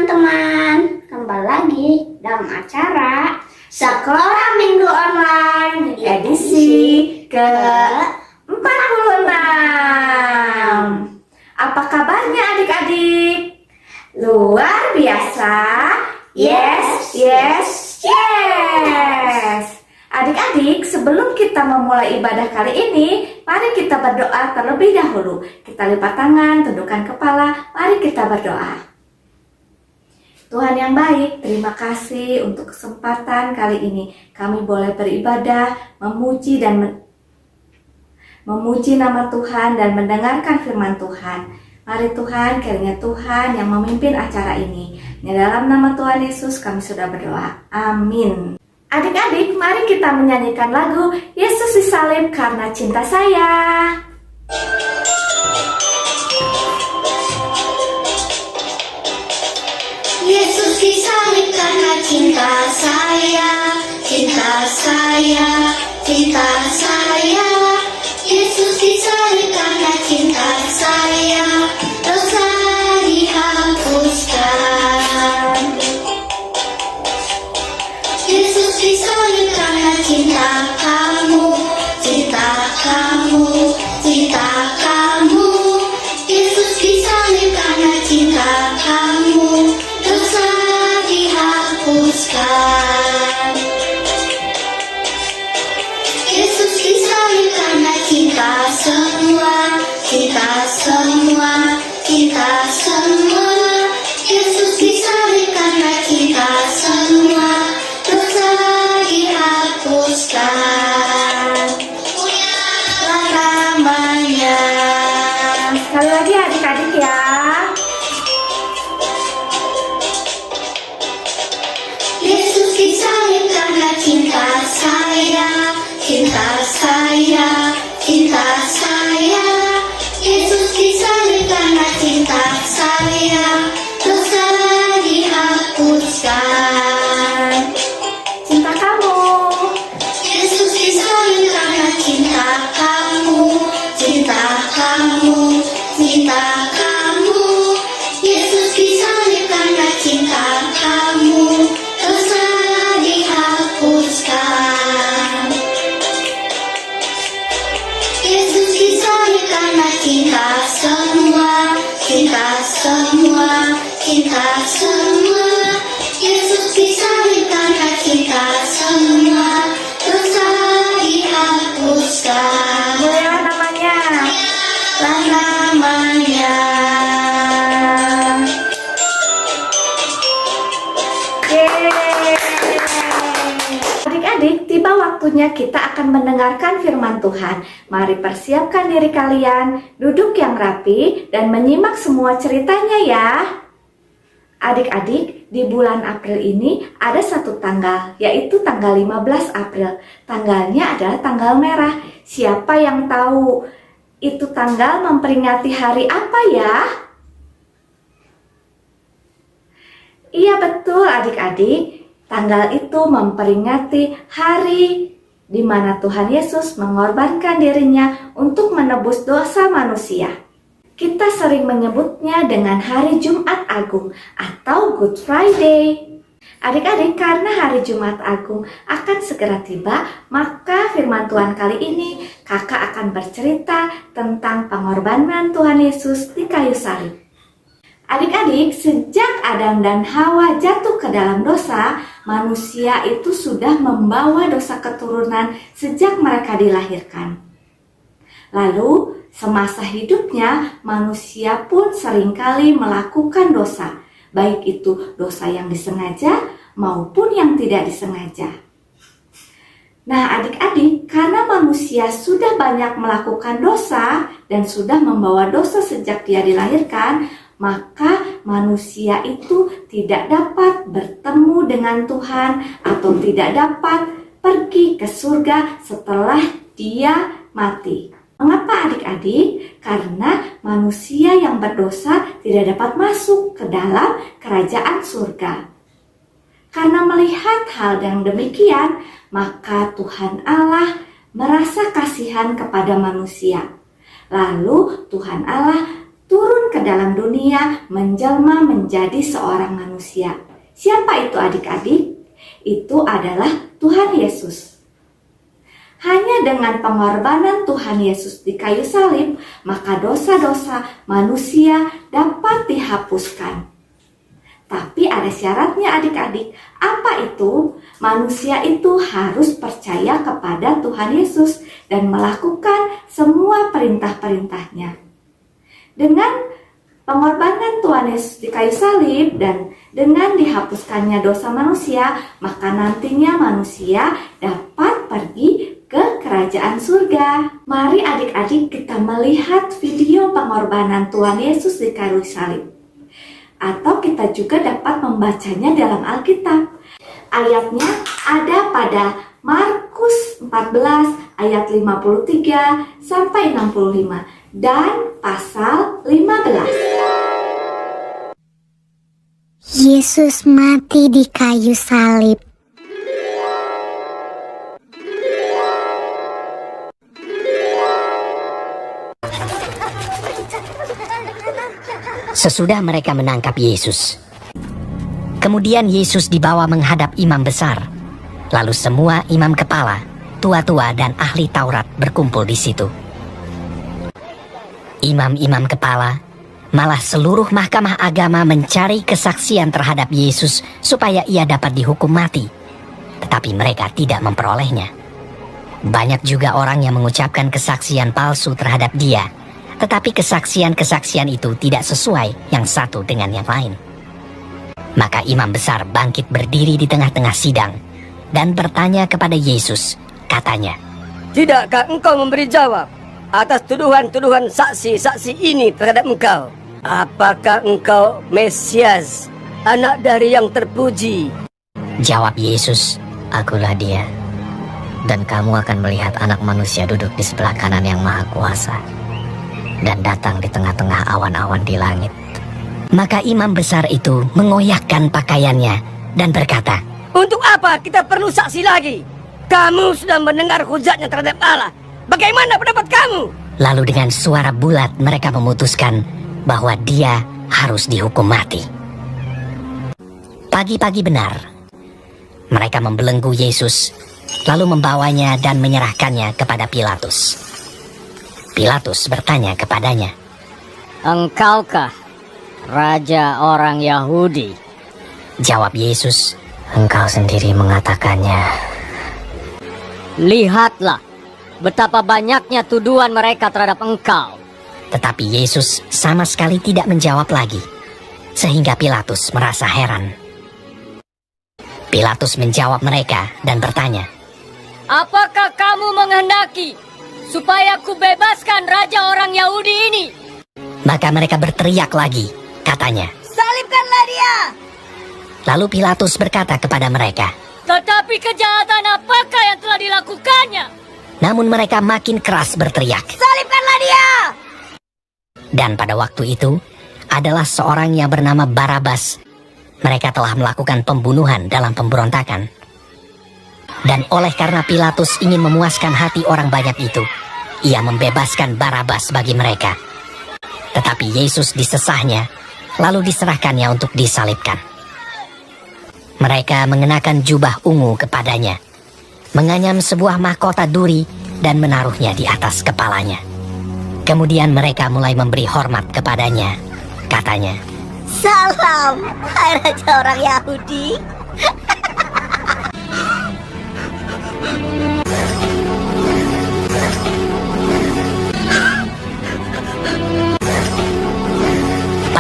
teman-teman, kembali lagi dalam acara Sekolah Minggu Online edisi ke-46. Apa kabarnya adik-adik? Luar biasa. Yes, yes, yes. Adik-adik, sebelum kita memulai ibadah kali ini, mari kita berdoa terlebih dahulu. Kita lipat tangan, tundukkan kepala, mari kita berdoa. Tuhan yang baik, terima kasih untuk kesempatan kali ini. Kami boleh beribadah, memuji nama Tuhan dan mendengarkan firman Tuhan. Mari Tuhan, kiranya Tuhan yang memimpin acara ini. Di dalam nama Tuhan Yesus kami sudah berdoa. Amin. Adik-adik, mari kita menyanyikan lagu Yesus disalib karena cinta saya. Yesus disalib karena cinta saya, cinta saya, cinta saya. Yesus disalib karena cinta saya, dosa dihapuskan. Yesus disalib karena cinta kamu, cinta kamu, cinta kamu. Yesus disalib karena cinta kamu, dosa dihapuskan. Yesus disalib karena cinta semua, cinta semua, cinta semua. Yesus disalib karena cinta semua, dosa dihapuskan. Namanya. Sekali lagi adik-adik ya. Yesus disalib karena cinta saya, cinta saya, cinta saya. Yesus disalib karena cinta saya, dosa dihapuskan. Cinta kamu. Yesus disalib karena cinta kamu, cinta kamu, cinta kamu. Yesus disalib karena cinta kamu, dosa dihapuskan. Yesus disalib karena cinta semua, cinta semua, cinta semua. Yesus disalib karena cinta semua, dosa dihapuskan. Bolehlah namanya. Lah namanya. Yeay. Adik-adik, tiba waktunya kita akan mendengarkan firman Tuhan. Mari persiapkan diri kalian, duduk yang rapi, dan menyimak semua ceritanya ya. Adik-adik, di bulan April ini ada satu tanggal, yaitu tanggal 15 April. Tanggalnya adalah tanggal merah. Siapa yang tahu itu tanggal memperingati hari apa ya? Iya betul adik-adik, tanggal itu memperingati hari di mana Tuhan Yesus mengorbankan dirinya untuk menebus dosa manusia. Kita sering menyebutnya dengan hari Jumat Agung atau Good Friday. Adik-adik, karena hari Jumat Agung akan segera tiba, maka firman Tuhan kali ini kakak akan bercerita tentang pengorbanan Tuhan Yesus di kayu salib. Adik-adik, sejak Adam dan Hawa jatuh ke dalam dosa, manusia itu sudah membawa dosa keturunan sejak mereka dilahirkan. Lalu, semasa hidupnya, manusia pun seringkali melakukan dosa, baik itu dosa yang disengaja maupun yang tidak disengaja. Nah, adik-adik, karena manusia sudah banyak melakukan dosa dan sudah membawa dosa sejak dia dilahirkan, maka manusia itu tidak dapat bertemu dengan Tuhan atau tidak dapat pergi ke surga setelah dia mati. Mengapa adik-adik? Karena manusia yang berdosa tidak dapat masuk ke dalam kerajaan surga. Karena melihat hal yang demikian, maka Tuhan Allah merasa kasihan kepada manusia. Lalu Tuhan Allah turun ke dalam dunia menjelma menjadi seorang manusia. Siapa itu adik-adik? Itu adalah Tuhan Yesus. Hanya dengan pengorbanan Tuhan Yesus di kayu salib, maka dosa-dosa manusia dapat dihapuskan. Tapi ada syaratnya adik-adik. Apa itu? Manusia itu harus percaya kepada Tuhan Yesus dan melakukan semua perintah-perintahnya. Dengan pengorbanan Tuhan Yesus di kayu salib dan dengan dihapuskannya dosa manusia, maka nantinya manusia dapat pergi ke kerajaan surga. Mari adik-adik kita melihat video pengorbanan Tuhan Yesus di kayu salib. Atau kita juga dapat membacanya dalam Alkitab. Ayatnya ada pada Markus 14 ayat 53 sampai 65 dan pasal 15. Yesus mati di kayu salib. Sesudah mereka menangkap Yesus, kemudian Yesus dibawa menghadap imam besar. Lalu semua imam kepala, tua-tua dan ahli Taurat berkumpul di situ. Imam-imam kepala, malah seluruh mahkamah agama mencari kesaksian terhadap Yesus supaya ia dapat dihukum mati. Tetapi mereka tidak memperolehnya. Banyak juga orang yang mengucapkan kesaksian palsu terhadap dia. Tetapi kesaksian-kesaksian itu tidak sesuai yang satu dengan yang lain. Maka imam besar bangkit berdiri di tengah-tengah sidang dan bertanya kepada Yesus, katanya, "Tidakkah engkau memberi jawab atas tuduhan-tuduhan saksi-saksi ini terhadap engkau? Apakah engkau Mesias, anak dari yang terpuji?" Jawab Yesus, "Akulah dia. Dan kamu akan melihat anak manusia duduk di sebelah kanan yang maha kuasa dan datang di tengah-tengah awan-awan di langit." Maka imam besar itu mengoyakkan pakaiannya dan berkata, "Untuk apa kita perlu saksi lagi? Kamu sudah mendengar hujatnya terhadap Allah. Bagaimana pendapat kamu?" Lalu dengan suara bulat mereka memutuskan bahwa dia harus dihukum mati. Pagi-pagi benar, mereka membelenggu Yesus, lalu membawanya dan menyerahkannya kepada Pilatus. Pilatus bertanya kepadanya, "Engkaukah raja orang Yahudi?" Jawab Yesus, "Engkau sendiri mengatakannya." "Lihatlah betapa banyaknya tuduhan mereka terhadap engkau." Tetapi Yesus sama sekali tidak menjawab lagi, sehingga Pilatus merasa heran. Pilatus menjawab mereka dan bertanya, "Apakah kamu menghendaki supaya kubebaskan raja orang Yahudi ini?" Maka mereka berteriak lagi, katanya, "Salibkanlah dia!" Lalu Pilatus berkata kepada mereka, "Tetapi kejahatan apakah yang telah dilakukannya?" Namun mereka makin keras berteriak. "Salibkanlah dia!" Dan pada waktu itu adalah seorang yang bernama Barabas. Mereka telah melakukan pembunuhan dalam pemberontakan. Dan oleh karena Pilatus ingin memuaskan hati orang banyak itu, ia membebaskan Barabas bagi mereka. Tetapi Yesus disesahnya, lalu diserahkannya untuk disalibkan. Mereka mengenakan jubah ungu kepadanya, menganyam sebuah mahkota duri dan menaruhnya di atas kepalanya. Kemudian mereka mulai memberi hormat kepadanya. Katanya, Salam, hai raja orang Yahudi.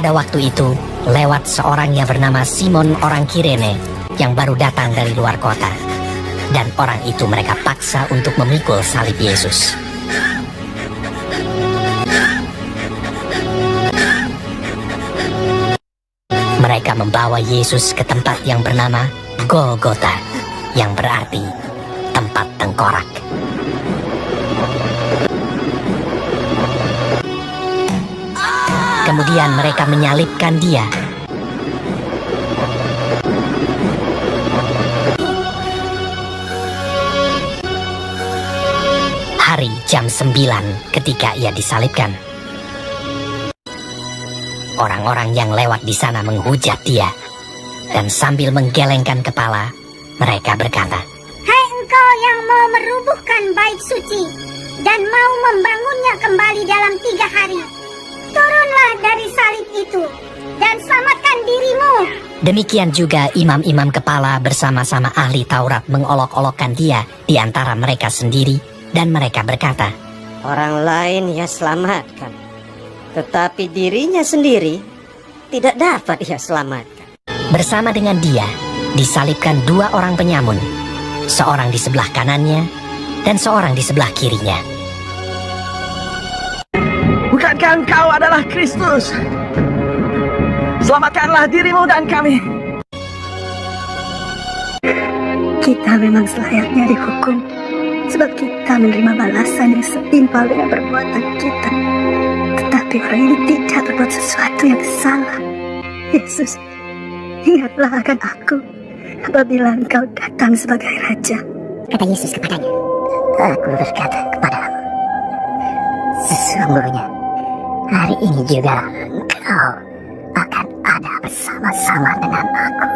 pada waktu itu lewat seorang yang bernama Simon orang Kirene yang baru datang dari luar kota. Dan orang itu mereka paksa untuk memikul salib Yesus. Mereka membawa Yesus ke tempat yang bernama Golgota, yang berarti tempat tengkorak. Kemudian mereka menyalibkan dia. Hari jam 9 ketika ia disalibkan. Orang-orang yang lewat di sana menghujat dia. Dan sambil menggelengkan kepala, mereka berkata, Hai engkau yang mau merubuhkan bait suci dan mau membangunnya kembali dalam 3 hari. Turunlah dari salib itu dan selamatkan dirimu. Demikian juga imam-imam kepala bersama-sama ahli Taurat mengolok-olokkan dia di antara mereka sendiri, dan mereka berkata, Orang lain ia selamatkan, tetapi dirinya sendiri tidak dapat ia selamatkan. Bersama dengan dia disalibkan 2 orang penyamun, seorang di sebelah kanannya dan seorang di sebelah kirinya. Bukankah engkau adalah Kristus? Selamatkanlah dirimu dan kami. Kita memang selayaknya dihukum, sebab kita menerima balasan yang setimpal dengan perbuatan kita. Tetapi orang ini tidak berbuat sesuatu yang salah. Yesus, ingatlah akan aku apabila engkau datang sebagai Raja. Kata Yesus kepadanya, Aku berkata kepadamu, sesungguhnya hari ini juga engkau akan ada bersama-sama dengan aku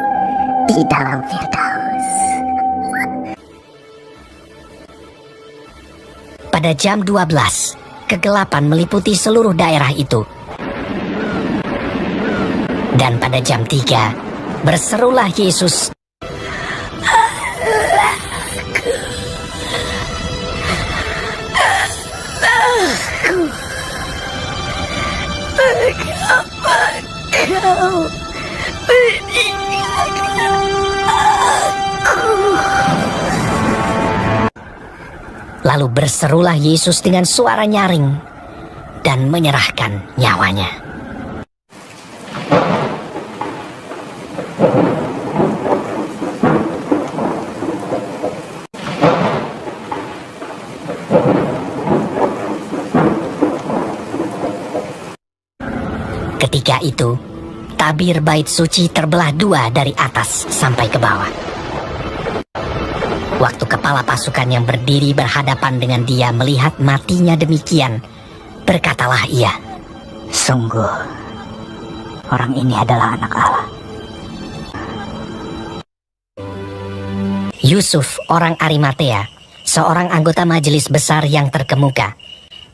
di dalam Firdaus. Pada jam 12, kegelapan meliputi seluruh daerah itu. Dan pada jam 3, berserulah Yesus, Lalu berserulah Yesus dengan suara nyaring dan menyerahkan nyawanya. Ketika itu, tabir bait suci terbelah 2 dari atas sampai ke bawah. Waktu kepala pasukan yang berdiri berhadapan dengan dia melihat matinya demikian, berkatalah ia, Sungguh, orang ini adalah anak Allah. Yusuf, orang Arimatea, seorang anggota majelis besar yang terkemuka,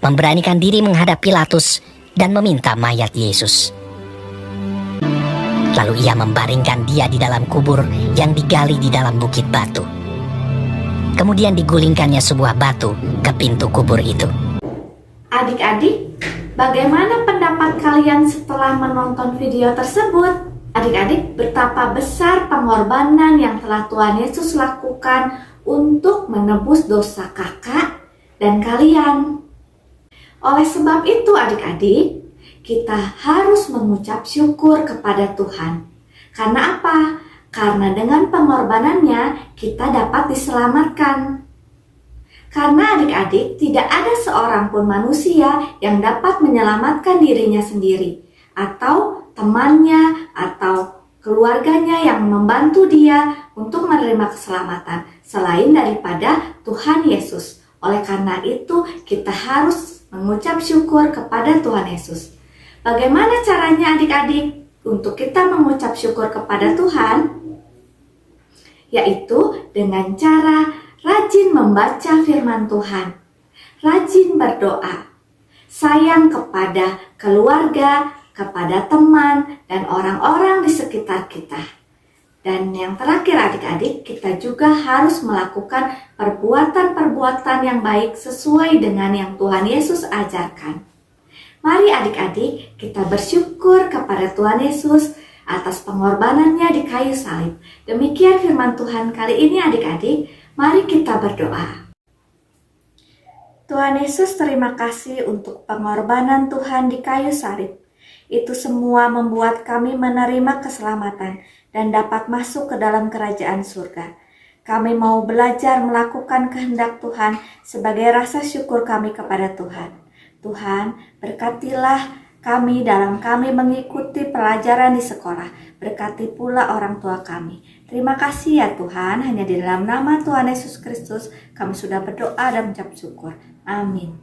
memberanikan diri menghadap Pilatus dan meminta mayat Yesus. Lalu ia membaringkan dia di dalam kubur yang digali di dalam bukit batu. Kemudian digulingkannya sebuah batu ke pintu kubur itu. Adik-adik, bagaimana pendapat kalian setelah menonton video tersebut? Adik-adik, betapa besar pengorbanan yang telah Tuhan Yesus lakukan untuk menebus dosa kakak dan kalian. Oleh sebab itu adik-adik, kita harus mengucap syukur kepada Tuhan. Karena apa? Karena dengan pengorbanannya kita dapat diselamatkan. Karena adik-adik, tidak ada seorang pun manusia yang dapat menyelamatkan dirinya sendiri, atau temannya, atau keluarganya yang membantu dia untuk menerima keselamatan, selain daripada Tuhan Yesus. Oleh karena itu, kita harus mengucap syukur kepada Tuhan Yesus. Bagaimana caranya adik-adik untuk kita mengucap syukur kepada Tuhan? Yaitu dengan cara rajin membaca firman Tuhan, rajin berdoa, sayang kepada keluarga, kepada teman, dan orang-orang di sekitar kita. Dan yang terakhir adik-adik, kita juga harus melakukan perbuatan-perbuatan yang baik sesuai dengan yang Tuhan Yesus ajarkan. Mari adik-adik, kita bersyukur kepada Tuhan Yesus atas pengorbanannya di kayu salib. Demikian firman Tuhan kali ini adik-adik, mari kita berdoa. Tuhan Yesus, terima kasih untuk pengorbanan Tuhan di kayu salib. Itu semua membuat kami menerima keselamatan dan dapat masuk ke dalam kerajaan surga. Kami mau belajar melakukan kehendak Tuhan sebagai rasa syukur kami kepada Tuhan. Tuhan, berkatilah kami dalam kami mengikuti pelajaran di sekolah. Berkati pula orang tua kami. Terima kasih ya Tuhan, hanya di dalam nama Tuhan Yesus Kristus kami sudah berdoa dan mengucap syukur. Amin.